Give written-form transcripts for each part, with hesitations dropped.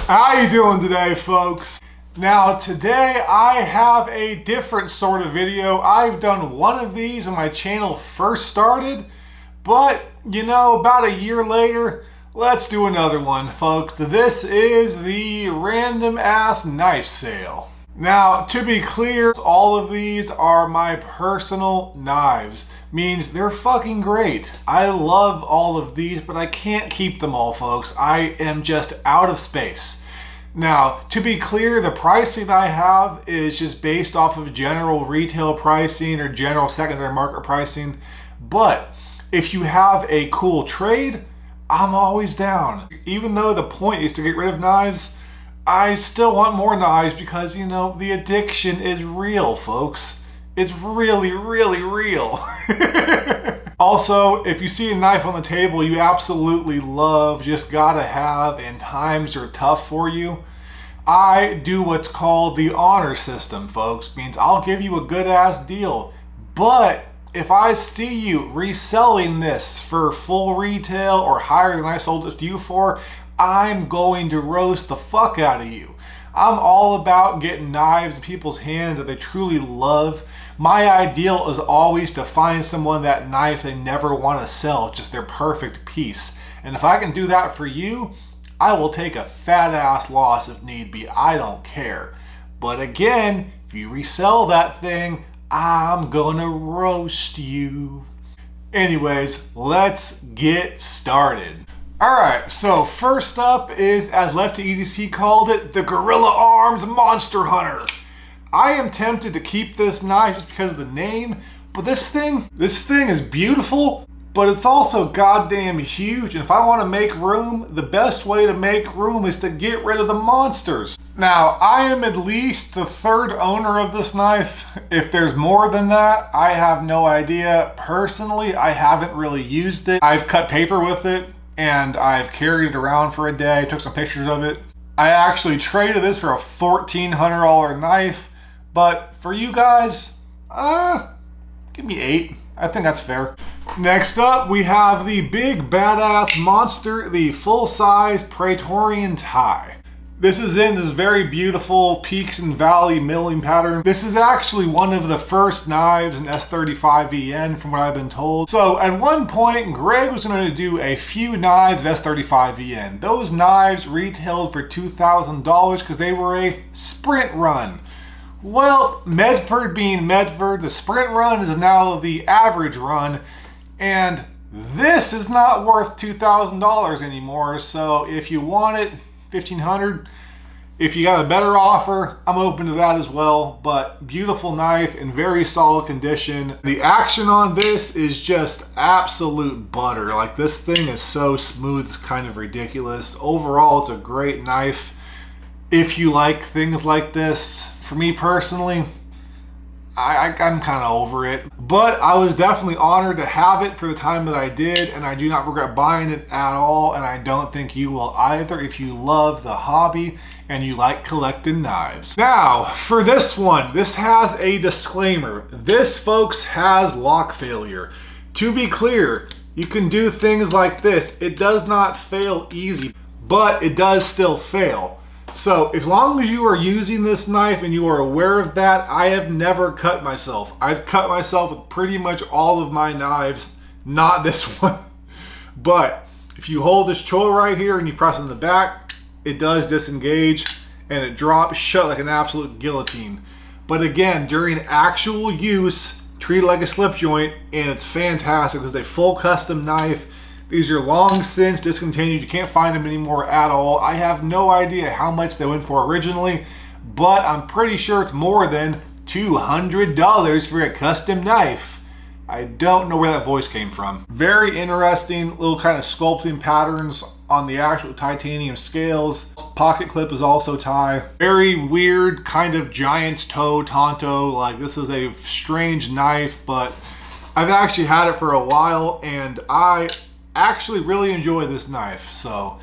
How you doing today, folks? Now today I have a different sort of video. I've done one of these when my channel first started, but you know, about a year later, let's do another one, folks. This is the random ass knife sale. Now, to be clear, all of these are my personal knives. Means they're fucking great. I love all of these, but I can't keep them all, folks. I am just out of space. Now, to be clear, the pricing I have is just based off of general retail pricing or general secondary market pricing. But if you have a cool trade, I'm always down. Even though the point is to get rid of knives, I still want more knives because, you know, the addiction is real, folks. It's really, really real. Also, if you see a knife on the table you absolutely love, just gotta have, and times are tough for you, I do what's called the honor system, folks. Means I'll give you a good ass deal, but if I see you reselling this for full retail or higher than I sold it to you for, I'm going to roast the fuck out of you. I'm all about getting knives in people's hands that they truly love. My ideal is always to find someone that knife they never want to sell, just their perfect piece. And if I can do that for you, I will take a fat ass loss if need be. I don't care. But again, if you resell that thing, I'm gonna roast you. Anyways, let's get started. Alright, so first up is, as Lefty EDC called it, the Gorilla Arms Monster Hunter. I am tempted to keep this knife just because of the name, but this thing is beautiful, but it's also goddamn huge, and if I want to make room, the best way to make room is to get rid of the monsters. Now, I am at least the third owner of this knife. If there's more than that, I have no idea. Personally, I haven't really used it. I've cut paper with it, and I've carried it around for a day, took some pictures of it. I actually traded this for a $1,400 knife, but for you guys, give me 8. I think that's fair. Next up, we have the big badass monster, the full-size Praetorian tie. This is in this very beautiful peaks and valley milling pattern. This is actually one of the first knives in S35VN from what I've been told. So at one point, Greg was going to do a few knives S35VN. Those knives retailed for $2,000 because they were a sprint run. Well, Medford being Medford, the sprint run is now the average run, and this is not worth $2,000 anymore. So if you want it, $1,500. If you got a better offer, I'm open to that as well. But beautiful knife in very solid condition. The action on this is just absolute butter. Like, this thing is so smooth, it's kind of ridiculous. Overall, it's a great knife if you like things like this. For me personally, I'm kind of over it, but I was definitely honored to have it for the time that I did, and I do not regret buying it at all, and I don't think you will either if you love the hobby and you like collecting knives. Now, for this one, this has a disclaimer. This, folks, has lock failure. To be clear, you can do things like this. It does not fail easy, but it does still fail. So, as long as you are using this knife and you are aware of that, I have never cut myself. I've cut myself with pretty much all of my knives, not this one. But if you hold this choil right here and you press on the back, it does disengage and it drops shut like an absolute guillotine. But again, during actual use, treat it like a slip joint, and it's fantastic. This is a full custom knife. These are long since discontinued. You can't find them anymore at all. I have no idea how much they went for originally, but I'm pretty sure it's more than $200 for a custom knife. I don't know where that voice came from. Very interesting little kind of sculpting patterns on the actual titanium scales. Pocket clip is also tie. Very weird kind of giant's toe Tonto. Like, this is a strange knife, but I've actually had it for a while, and I actually really enjoy this knife. So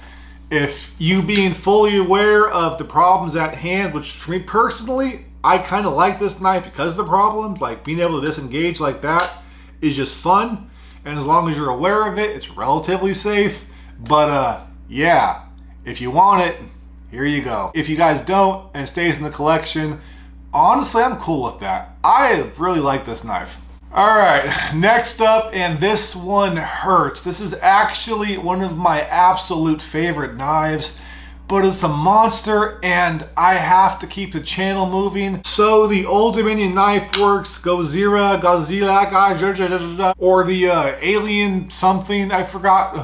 if you being fully aware of the problems at hand, which for me personally, I kind of like this knife because of the problems, like being able to disengage like that is just fun, and as long as you're aware of it, it's relatively safe. But yeah, if you want it, here you go. If you guys don't and it stays in the collection, honestly, I'm cool with that. I really like this knife. All right, next up, and this one hurts. This is actually one of my absolute favorite knives, but it's a monster and I have to keep the channel moving. So the Old Dominion Knifeworks Gozira, or the Alien something, I forgot.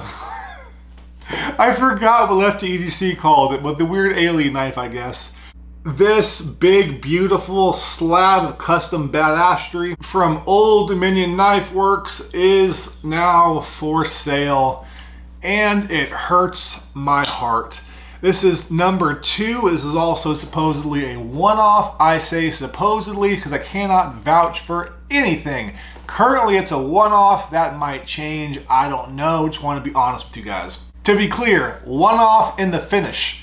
I forgot what Lefty EDC called it, but the weird alien knife, I guess. This big, beautiful slab of custom badassery from Old Dominion Knifeworks is now for sale, and it hurts my heart. This is number 2. This is also supposedly a one-off. I say supposedly because I cannot vouch for anything. Currently, it's a one-off. That might change. I don't know. Just want to be honest with you guys. To be clear, one-off in the finish.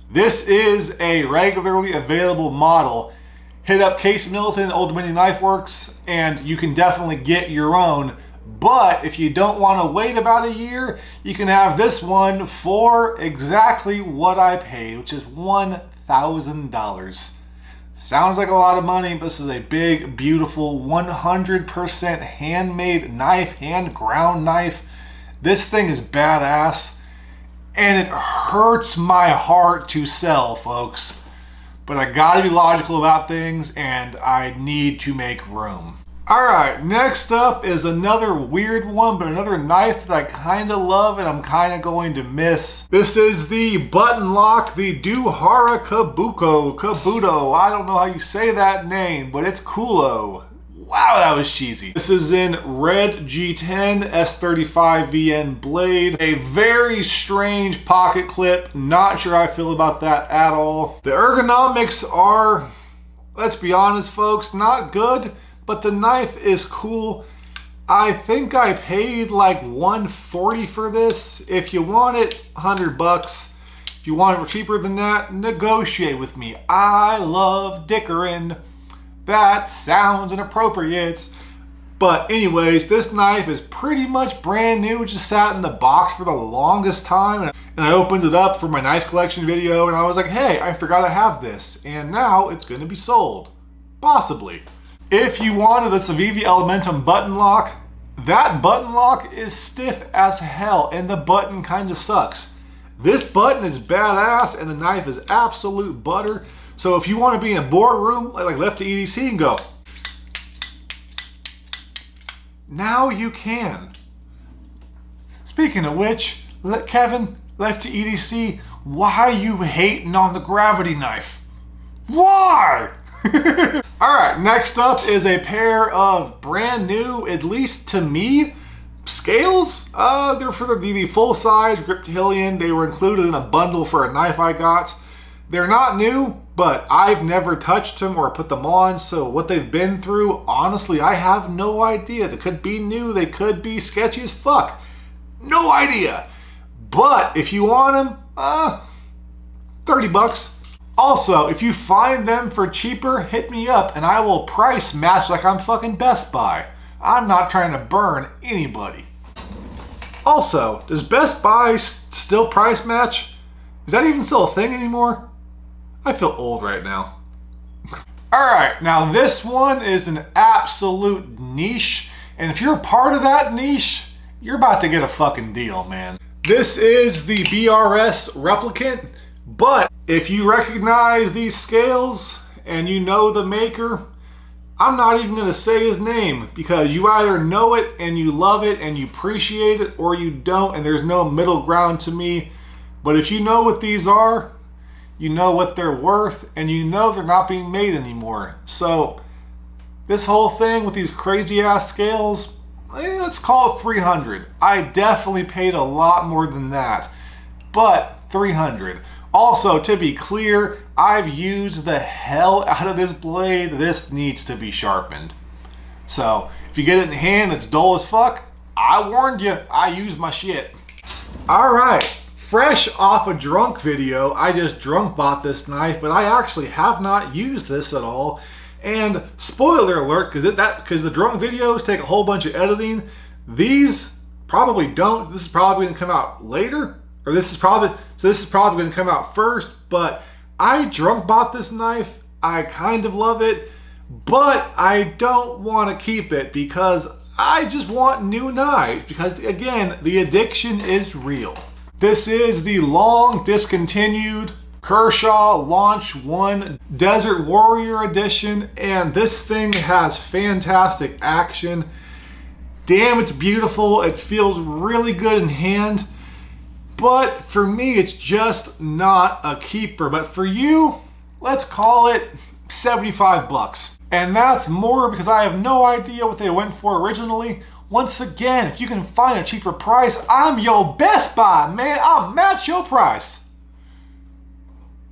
This is a regularly available model. Hit up Case Middleton, Old Dominion Knifeworks, and you can definitely get your own. But if you don't want to wait about a year, you can have this one for exactly what I paid, which is $1,000. Sounds like a lot of money, but this is a big, beautiful, 100% handmade knife, hand ground knife. This thing is badass. And it hurts my heart to sell, folks. But I gotta be logical about things, and I need to make room. Alright, next up is another weird one, but another knife that I kinda love and I'm kinda going to miss. This is the button lock, the HARA KABUTO. I don't know how you say that name, but it's coolo. Wow, that was cheesy. This is in red G10 S35 VN blade. A very strange pocket clip. Not sure how I feel about that at all. The ergonomics are, let's be honest folks, not good, but the knife is cool. I think I paid like $140 for this. If you want it, $100. If you want it cheaper than that, negotiate with me. I love dickering. That sounds inappropriate. But anyways, this knife is pretty much brand new. It just sat in the box for the longest time. And I opened it up for my knife collection video and I was like, hey, I forgot I have this. And now it's gonna be sold. Possibly. If you wanted this Avivi Elementum button lock, that button lock is stiff as hell and the button kind of sucks. This button is badass and the knife is absolute butter. So if you want to be in a boardroom like Lefty EDC and go, now you can. Speaking of which, Kevin, Lefty EDC, why you hating on the gravity knife? Why? Alright, next up is a pair of brand new, at least to me, scales. They're for the full-size Griptilian. They were included in a bundle for a knife I got. They're not new, but I've never touched them or put them on, so what they've been through, honestly, I have no idea. They could be new, they could be sketchy as fuck. No idea. But if you want them, 30 bucks. Also, if you find them for cheaper, hit me up and I will price match like I'm fucking Best Buy. I'm not trying to burn anybody. Also, does Best Buy still price match? Is that even still a thing anymore? I feel old right now. Alright, now this one is an absolute niche, and if you're a part of that niche, you're about to get a fucking deal, man. This is the BRS Replicant, but if you recognize these scales and you know the maker, I'm not even going to say his name because you either know it and you love it and you appreciate it or you don't, and there's no middle ground to me. But if you know what these are, you know what they're worth, and you know they're not being made anymore. So this whole thing with these crazy ass scales, let's call it 300. I definitely paid a lot more than that, but 300. Also, to be clear, I've used the hell out of this blade. This needs to be sharpened. So if you get it in hand, it's dull as fuck. I warned you, I used my shit. All right. Fresh off a drunk video, I just drunk bought this knife, but I actually have not used this at all. And spoiler alert, because the drunk videos take a whole bunch of editing. These probably don't. This is probably gonna come out later. or this is probably going to come out first, but I drunk bought this knife. I kind of love it, but I don't want to keep it because I just want new knives because, again, the addiction is real. This is the long discontinued KERSHAW Launch 1 Desert Warrior Edition, and this thing has fantastic action. Damn, it's beautiful. It feels really good in hand, but for me, it's just not a keeper. But for you, let's call it 75 bucks. And that's more because I have no idea what they went for originally. Once again, if you can find a cheaper price, I'm your best buy, man. I'll match your price.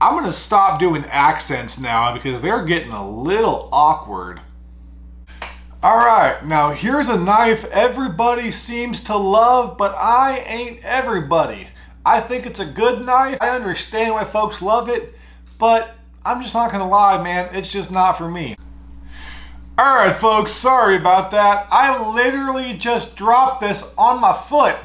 I'm gonna stop doing accents now because they're getting a little awkward. All right, now here's a knife everybody seems to love, but I ain't everybody. I think it's a good knife. I understand why folks love it, but I'm just not gonna lie, man, it's just not for me. All right, folks, sorry about that. I literally just dropped this on my foot.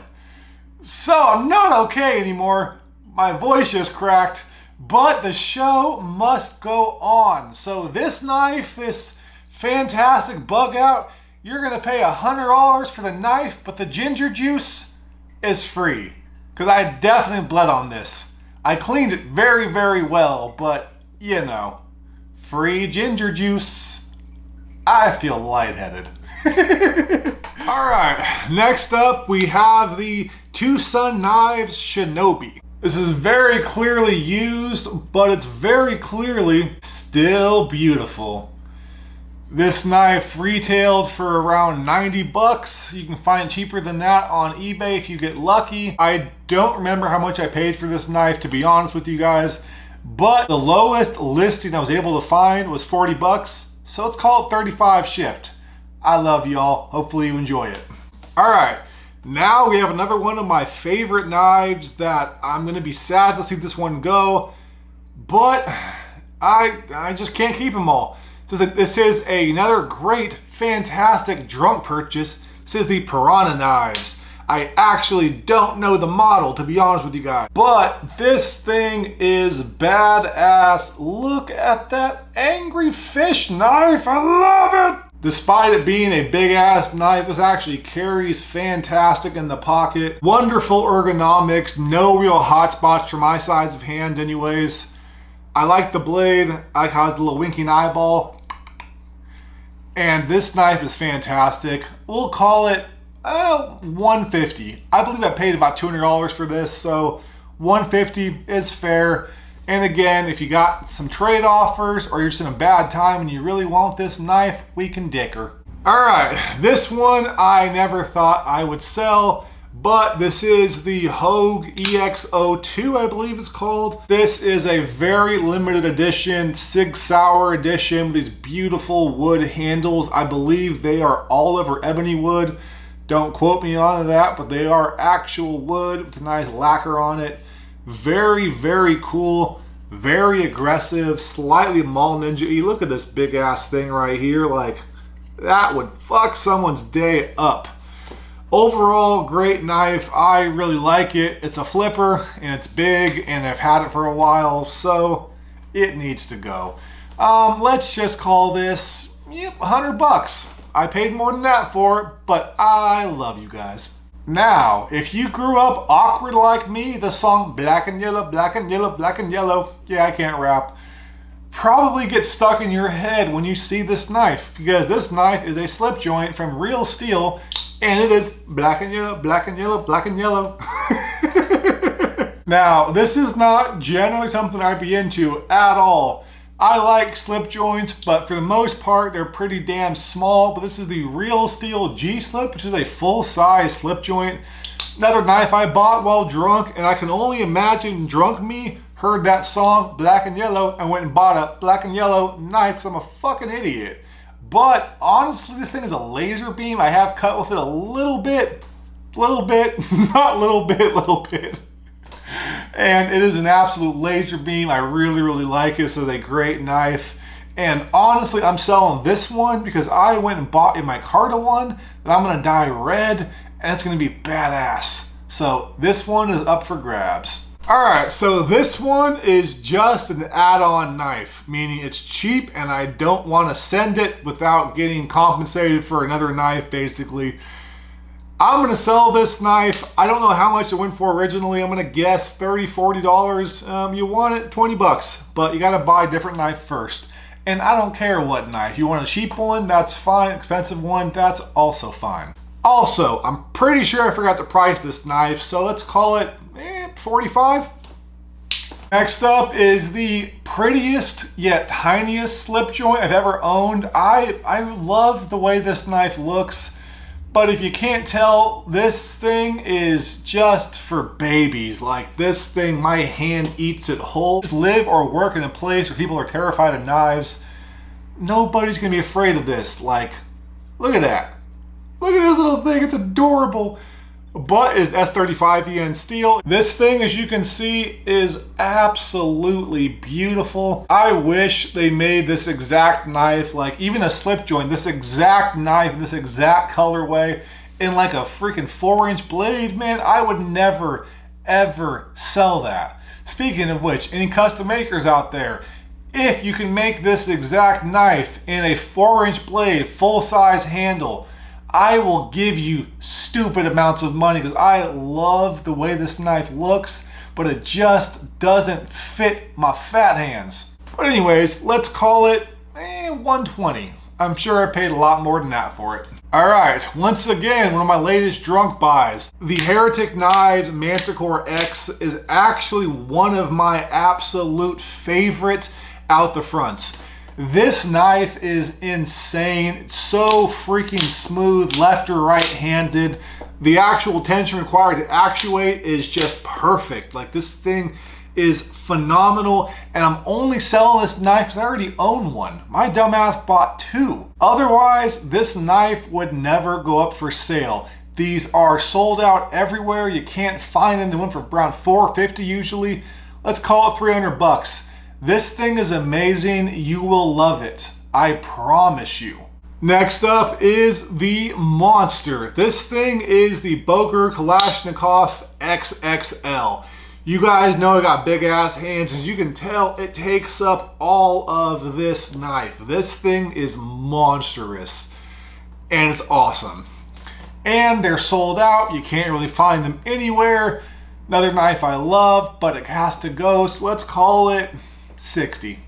So I'm not okay anymore. My voice just cracked, but the show must go on. So this knife, this fantastic bug out, you're gonna pay $100 for the knife, but the ginger juice is free. Because I definitely bled on this. I cleaned it very, very well, but you know, free ginger juice. I feel lightheaded. All right, next up we have the Tucson Knives SHINOBI. This is very clearly used, but it's very clearly still beautiful. This knife retailed for around 90 bucks. You can find it cheaper than that on eBay if you get lucky. I don't remember how much I paid for this knife, to be honest with you guys, but the lowest listing I was able to find was 40 bucks. So let's call it 35 shipped. I love y'all. Hopefully you enjoy it. All right, now we have another one of my favorite knives that I'm gonna be sad to see this one go, but I just can't keep them all. This is another great, fantastic drunk purchase. This is the Piranha knives. I actually don't know the model, to be honest with you guys, but this thing is badass. Look at that angry fish knife. I love it. Despite it being a big ass knife, this actually carries fantastic in the pocket. Wonderful ergonomics, no real hot spots for my size of hand anyways. I like the blade, I like how it's a little winking eyeball. And this knife is fantastic. We'll call it $150. I believe I paid about $200 for this, so $150 is fair. And again, if you got some trade offers or you're just in a bad time and you really want this knife, we can dicker. All right, this one I never thought I would sell, but this is the HOGUE EX02, I believe it's called. This is a very limited edition, SIG Sauer edition with these beautiful wood handles. I believe they are olive or ebony wood. Don't quote me on that, but they are actual wood with a nice lacquer on it. Very, very cool, very aggressive, slightly mall ninja-y. Look at this big ass thing right here. Like, that would fuck someone's day up. Overall, great knife. I really like it. It's a flipper and it's big and I've had it for a while, so it needs to go. Let's just call this 100 bucks. I paid more than that for it, but I love you guys. Now, if you grew up awkward like me, the song Black and Yellow, Black and Yellow, Black and Yellow, yeah, I can't rap, probably gets stuck in your head when you see this knife, because this knife is a slip joint from real steel, and it is black and yellow, black and yellow, black and yellow. Now, this is not generally something I'd be into at all. I like slip joints, but for the most part, they're pretty damn small. But this is the Real Steel G-Slip, which is a full-size slip joint. Another knife I bought while drunk, and I can only imagine drunk me heard that song, Black and Yellow, and went and bought a black and yellow knife because I'm a fucking idiot. But honestly, this thing is a laser beam. I have cut with it a little bit, not little bit. And it is an absolute laser beam. I really, really like it. This is a great knife. And honestly, I'm selling this one because I went and bought a micarta one that I'm gonna dye red, and it's gonna be badass. So this one is up for grabs. All right, so this one is just an add-on knife, meaning it's cheap and I don't want to send it without getting compensated for another knife, basically. I'm gonna sell this knife. I don't know how much it went for originally. I'm gonna guess $30, $40. You want it, 20 bucks, but you gotta buy a different knife first. And I don't care what knife. You want a cheap one, that's fine. Expensive one, that's also fine. Also, I'm pretty sure I forgot to price this knife, so let's call it 45. Next up is the prettiest yet tiniest slip joint I've ever owned. I love the way this knife looks, but if you can't tell, this thing is just for babies. Like this thing, my hand eats it whole. Just live or work in a place where people are terrified of knives. Nobody's gonna be afraid of this. Like, look at that. Look at this little thing, it's adorable. Butt is S35EN steel. This thing, as you can see, is absolutely beautiful. I wish they made this exact knife, like even a slip joint, this exact knife, this exact colorway, in like a freaking 4-inch blade. Man, I would never, ever sell that. Speaking of which, any custom makers out there, if you can make this exact knife in a 4-inch blade, full-size handle, I will give you stupid amounts of money because I love the way this knife looks, but it just doesn't fit my fat hands. But anyways, let's call it 120. I'm sure I paid a lot more than that for it. All right, once again, one of my latest drunk buys. The HERETIC Knives MANTICORE-X is actually one of my absolute favorite out the fronts. This knife is insane. It's so freaking smooth, left or right-handed. The actual tension required to actuate is just perfect. Like, this thing is phenomenal, and I'm only selling this knife because I already own one. My dumbass bought two. Otherwise, this knife would never go up for sale. These are sold out everywhere. You can't find them. They went for around $450 usually. Let's call it 300 bucks. This thing is amazing. You will love it. I promise you. Next up is the monster. This thing is the Boker KALASHNIKOV XXL. You guys know I got big ass hands. As you can tell, it takes up all of this knife. This thing is monstrous and it's awesome. And they're sold out. You can't really find them anywhere. Another knife I love, but it has to go, so let's call it 60.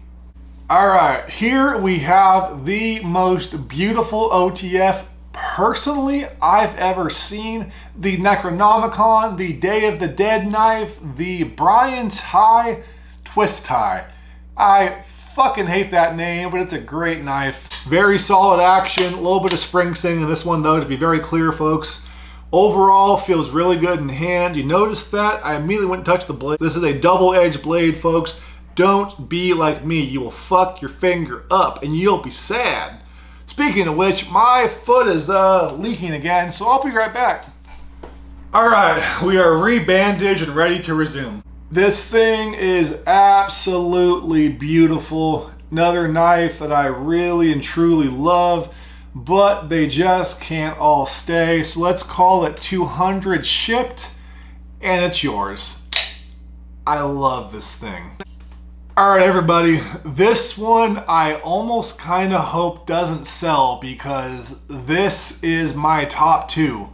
All right, here we have the most beautiful OTF personally I've ever seen. The Necronomicon, the Day of the Dead knife, the Brian Tie Twist Tie. I fucking hate that name, but it's a great knife. Very solid action, a little bit of spring sing in this one though, to be very clear, folks. Overall, feels really good in hand. You notice that? I immediately went and touched the blade. This is a double-edged blade, folks. Don't be like me. You will fuck your finger up and you'll be sad. Speaking of which, my foot is leaking again, so I'll be right back. All right, we are rebandaged and ready to resume. This thing is absolutely beautiful. Another knife that I really and truly love, but they just can't all stay. So let's call it 200 shipped, and it's yours. I love this thing. All right, everybody, this one I almost kind of hope doesn't sell because this is my top two.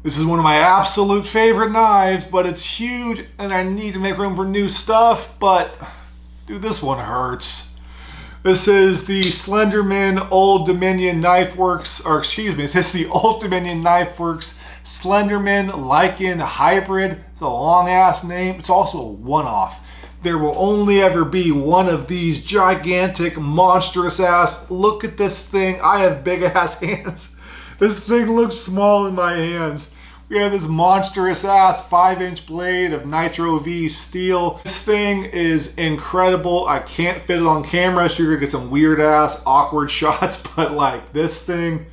This is one of my absolute favorite knives, but it's huge and I need to make room for new stuff, but dude, this one hurts. This is the Slenderman Old Dominion Knifeworks, or excuse me, this is the Old Dominion Knifeworks Slenderman Lycan Hybrid. It's a long ass name. It's also a one-off. There will only ever be one of these gigantic, monstrous ass. Look at this thing. I have big ass hands. This thing looks small in my hands. We have this monstrous ass 5-inch blade of Nitro V steel. This thing is incredible. I can't fit it on camera, so you're gonna get some weird ass awkward shots, but like this thing,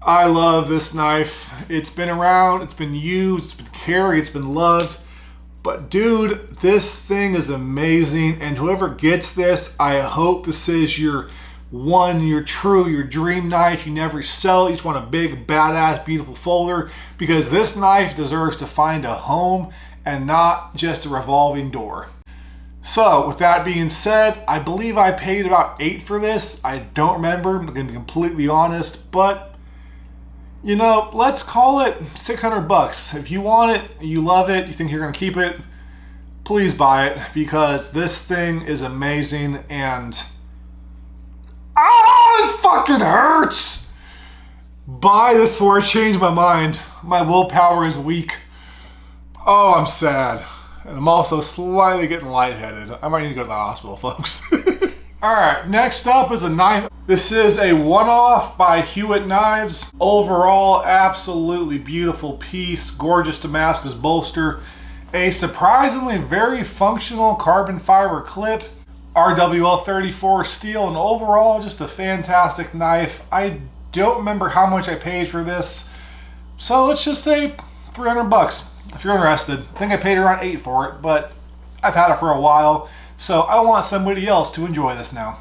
I love this knife. It's been around, it's been used, it's been carried, it's been loved. But dude, this thing is amazing, and whoever gets this, I hope this is your one, your dream knife. You never sell it. You just want a big, badass, beautiful folder, because this knife deserves to find a home and not just a revolving door. So with that being said, I believe I paid about $8 for this. I don't remember, I'm gonna be completely honest, but you know, let's call it 600 bucks. If you want it, you love it, you think you're gonna keep it, please buy it, because this thing is amazing. And this fucking hurts. Buy this before I change my mind. My willpower is weak. Oh, I'm sad. And I'm also slightly getting lightheaded. I might need to go to the hospital, folks. All right, next up is a knife. This is a one-off by Hewitt Knives. Overall, absolutely beautiful piece. Gorgeous Damascus bolster. A surprisingly very functional carbon fiber clip. RWL 34 steel, and overall just a fantastic knife. I don't remember how much I paid for this, so let's just say 300 bucks. If you're interested, I think I paid around $8 for it, but I've had it for a while, so I want somebody else to enjoy this now.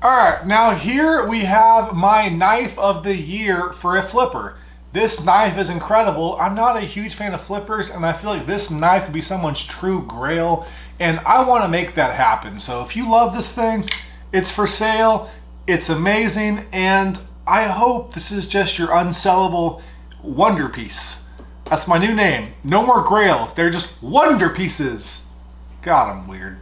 All right, now here we have my knife of the year for a flipper. This knife is incredible. I'm not a huge fan of flippers, and I feel like this knife could be someone's true grail, and I want to make that happen. So if you love this thing, it's for sale, it's amazing, and I hope this is just your unsellable wonder piece. That's my new name. No more grails, they're just wonder pieces. God, I'm weird.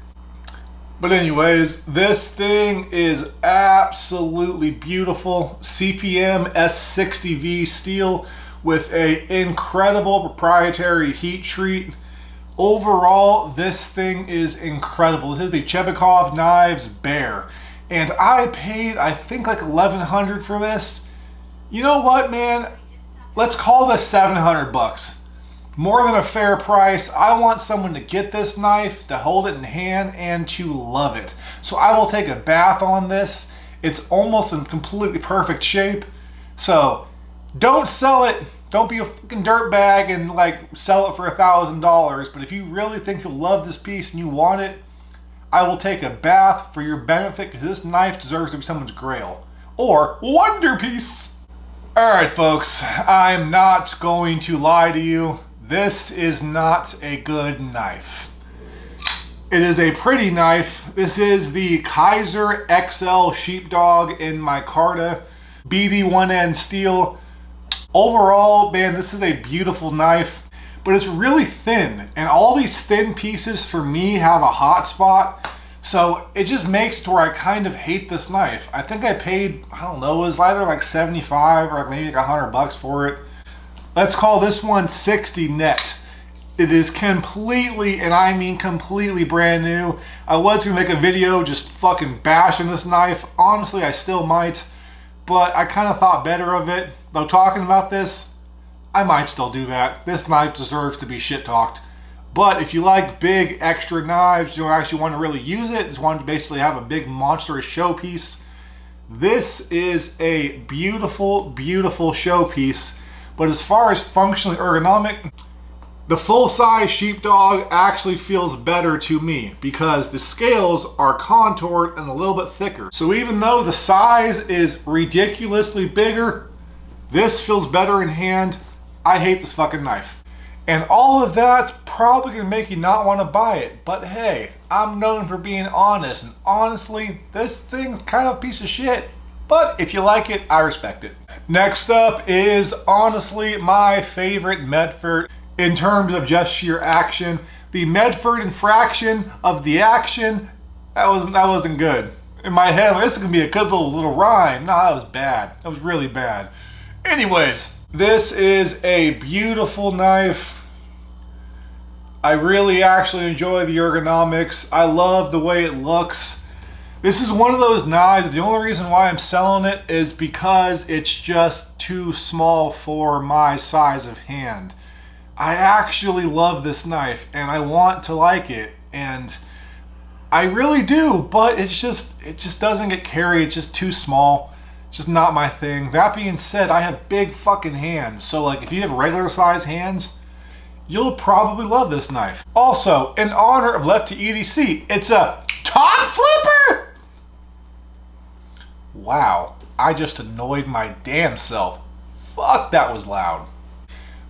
But anyways, this thing is absolutely beautiful. CPM S60V steel with a incredible proprietary heat treat. Overall, this thing is incredible. This is the Chebikov Knives Bear. And I paid, I think, like $1,100 for this. You know what, man? Let's call this 700 bucks. More than a fair price. I want someone to get this knife, to hold it in hand, and to love it. So I will take a bath on this. It's almost in completely perfect shape. So don't sell it. Don't be a fucking dirtbag and like sell it for $1,000. But if you really think you'll love this piece and you want it, I will take a bath for your benefit, because this knife deserves to be someone's grail or wonder piece. All right, folks, I'm not going to lie to you. This is not a good knife. It is a pretty knife. This is the Kaiser XL Sheepdog in micarta, BD1N steel. Overall, man, this is a beautiful knife, but it's really thin, and all these thin pieces for me have a hot spot, so it just makes it to where I kind of hate this knife. I think I paid, I don't know, it was either like 75 or maybe like 100 bucks for it. Let's call this one 60 net. It is completely, and I mean completely brand new. I was gonna make a video just fucking bashing this knife. Honestly, I still might, but I kind of thought better of it. Though talking about this, I might still do that. This knife deserves to be shit talked. But if you like big extra knives, you don't actually want to really use it, just want to basically have a big monstrous showpiece, this is a beautiful, beautiful showpiece. But as far as functionally ergonomic, the full-size Sheepdog actually feels better to me, because the scales are contoured and a little bit thicker. So even though the size is ridiculously bigger, this feels better in hand. I hate this fucking knife. And all of that's probably gonna make you not want to buy it. But hey, I'm known for being honest, and honestly, this thing's kind of a piece of shit. But if you like it, I respect it. Next up is honestly my favorite Medford in terms of just sheer action. The Medford infraction of the action, that wasn't good. In my head, this is gonna be a good little rhyme. No, that was bad. That was really bad. Anyways, this is a beautiful knife. I really actually enjoy the ergonomics. I love the way it looks. This is one of those knives, the only reason why I'm selling it is because it's just too small for my size of hand. I actually love this knife and I want to like it, and I really do, but it just doesn't get carried. It's just too small. It's just not my thing. That being said, I have big fucking hands, so like if you have regular size hands, you'll probably love this knife. Also, in honor of Lefty EDC, it's a top flipper! Wow, I just annoyed my damn self. Fuck, that was loud.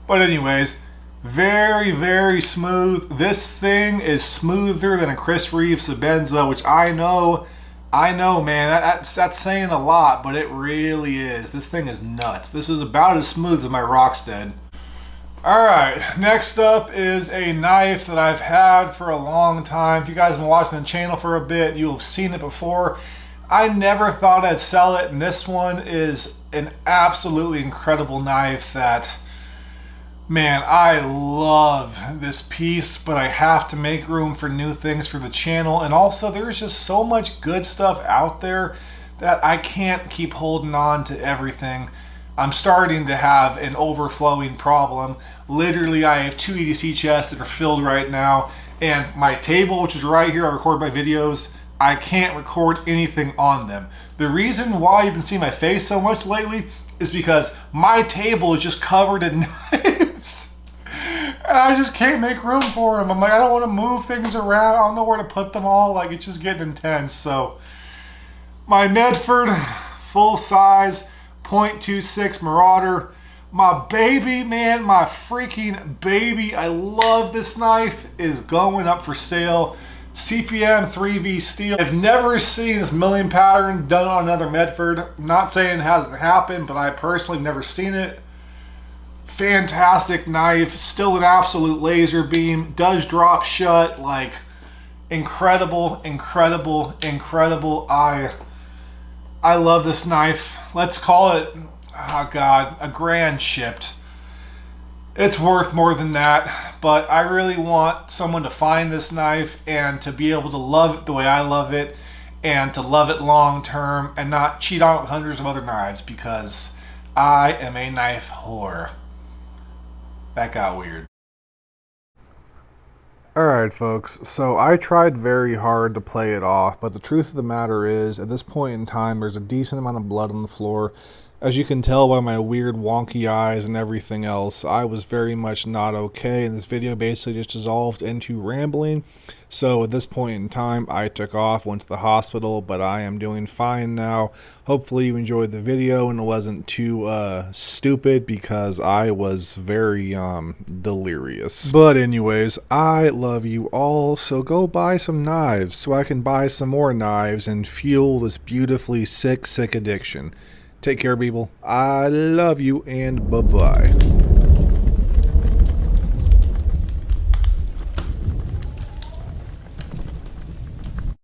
But anyways, very, very smooth. This thing is smoother than a Chris Reeve Sebenza, which I know, man, that's saying a lot, but it really is. This thing is nuts. This is about as smooth as my Rockstead. Alright, next up is a knife that I've had for a long time. If you guys have been watching the channel for a bit, you'll have seen it before. I never thought I'd sell it, and this one is an absolutely incredible knife that, man, I love this piece, but I have to make room for new things for the channel. And also, there's just so much good stuff out there that I can't keep holding on to everything. I'm starting to have an overflowing problem. Literally, I have 2 EDC chests that are filled right now, and my table, which is right here, I record my videos, I can't record anything on them. The reason why you've been seeing my face so much lately is because my table is just covered in knives. And I just can't make room for them. I'm like, I don't want to move things around. I don't know where to put them all. Like, it's just getting intense. So, my Medford, full size, .26 Marauder. My baby, man, my freaking baby. I love this knife. Is going up for sale. CPM 3V steel. I've never seen this milling pattern done on another Medford. I'm not saying it hasn't happened, but I personally have never seen it. Fantastic knife. Still an absolute laser beam. Does drop shut. Like, incredible, incredible, incredible. I love this knife. Let's call it, oh God, $1,000 shipped. It's worth more than that, but I really want someone to find this knife and to be able to love it the way I love it, and to love it long term and not cheat on it with hundreds of other knives, because I am a knife whore. That got weird. Alright folks, so I tried very hard to play it off, but the truth of the matter is, at this point in time, there's a decent amount of blood on the floor. As you can tell by my weird wonky eyes and everything else, I was very much not okay, and this video basically just dissolved into rambling. So at this point in time, I took off, went to the hospital, but I am doing fine now. Hopefully you enjoyed the video and it wasn't too stupid, because I was very delirious. But anyways, I love you all, so go buy some knives so I can buy some more knives and fuel this beautifully sick addiction. Take care, people. I love you, and bye-bye.